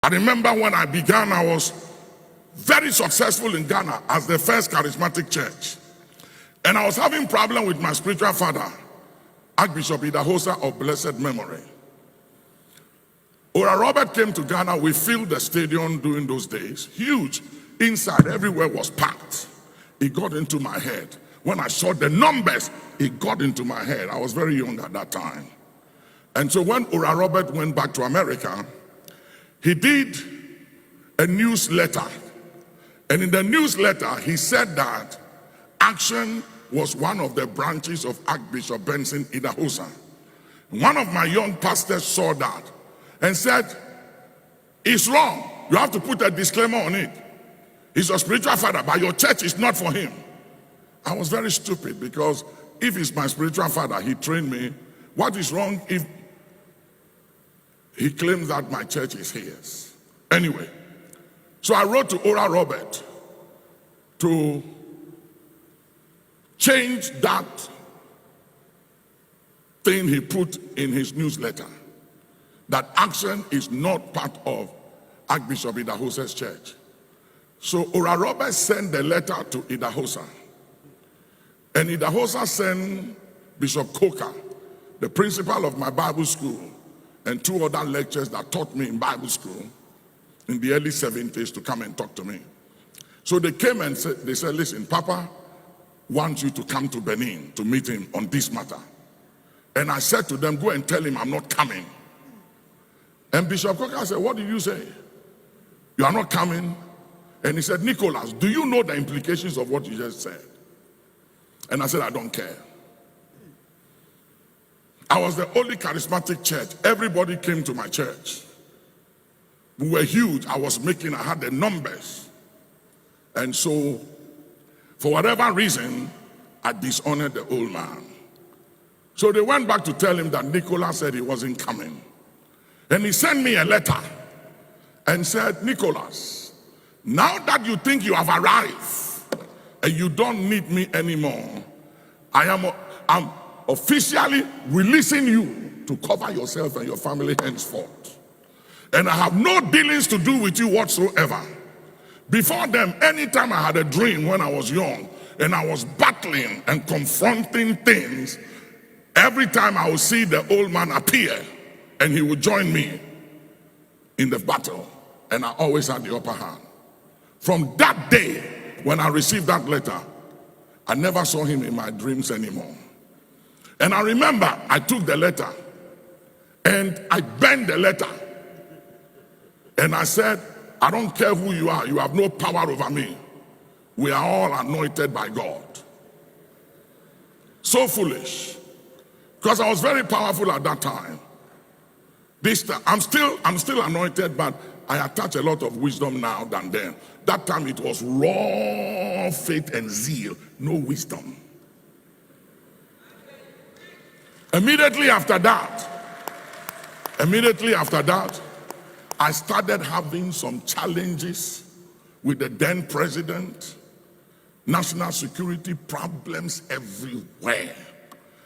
I remember when I began, I was very successful in Ghana as the first charismatic church. And I was having problem with my spiritual father, Archbishop Idahosa of blessed memory. Ora Robert came to Ghana. We filled the stadium during those days. Huge. Inside, everywhere was packed. It got into my head. When I saw the numbers, it got into my head. I was very young at that time. And so when Ora Robert went back to America, he did a newsletter. And in the newsletter, he said that action was one of the branches of Archbishop Benson Idahosa. One of my young pastors saw that and said, it's wrong. You have to put a disclaimer on it. He's your spiritual father, but your church is not for him. I was very stupid because if he's my spiritual father, he trained me. What is wrong if he claims that my church is his? Anyway, so I wrote to Ora Robert to change that thing he put in his newsletter, that action is not part of Archbishop Idahosa's church. So Ora Robert sent the letter to Idahosa. And Idahosa sent Bishop Coker, the principal of my Bible school, and 2 other lecturers that taught me in Bible school in the early 70s to come and talk to me. So they came and said, listen, Papa wants you to come to Benin to meet him on this matter. And I said to them, go and tell him I'm not coming. And Bishop Coker said, what did you say? You are not coming? And he said, Nicholas, do you know the implications of what you just said? And I said, I don't care. I was the only charismatic church. Everybody came to my church. We were huge. I had the numbers. And so, for whatever reason, I dishonored the old man. So they went back to tell him that Nicholas said he wasn't coming. And he sent me a letter and said, Nicholas, now that you think you have arrived and you don't need me anymore, I'm officially releasing you to cover yourself and your family henceforth. And I have no dealings to do with you whatsoever. Before them, anytime I had a dream when I was young and I was battling and confronting things, every time I would see the old man appear and he would join me in the battle. And I always had the upper hand. From that day, when I received that letter, I never saw him in my dreams anymore. And I remember I took the letter and I bent the letter. And I said, I don't care who you are, you have no power over me. We are all anointed by God. So foolish. Because I was very powerful at that time. This time, I'm still anointed, but I attach a lot of wisdom now than then. That time it was raw faith and zeal, no wisdom. Immediately after that, I started having some challenges with the then president, national security problems everywhere.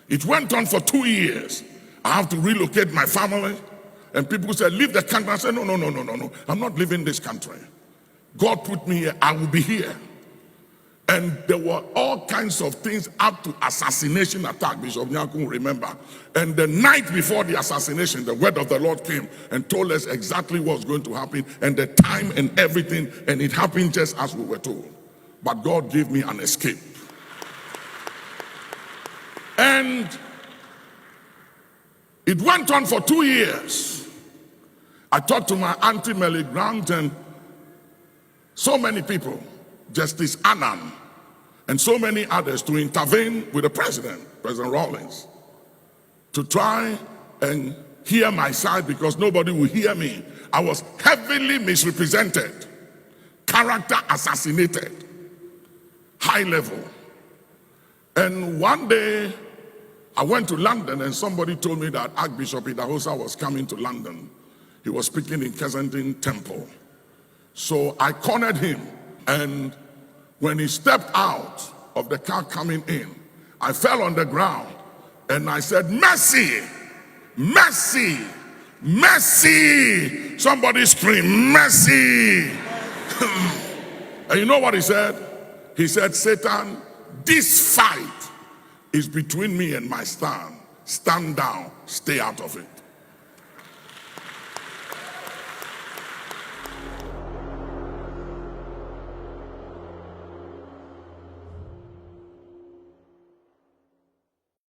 It went on for 2 years. I have to relocate my family. And people said, leave the country. I said, no. I'm not leaving this country. God put me here. I will be here. And there were all kinds of things up to assassination attack. Bishop Nyaku will remember. And the night before the assassination, the word of the Lord came and told us exactly what was going to happen and the time and everything. And it happened just as we were told. But God gave me an escape. And it went on for 2 years. I talked to my auntie Melly Grant and so many people, Justice Annan, and so many others to intervene with the President Rawlings, to try and hear my side because nobody would hear me. I was heavily misrepresented, character assassinated, high level. And one day, I went to London and somebody told me that Archbishop Idahosa was coming to London. He was speaking in Kensington Temple. So I cornered him, and when he stepped out of the car coming in, I fell on the ground and I said, mercy, mercy, Mercy! Somebody scream, mercy! And you know what he said? He said, Satan, this fight is between me and my stand. Stand down, stay out of it.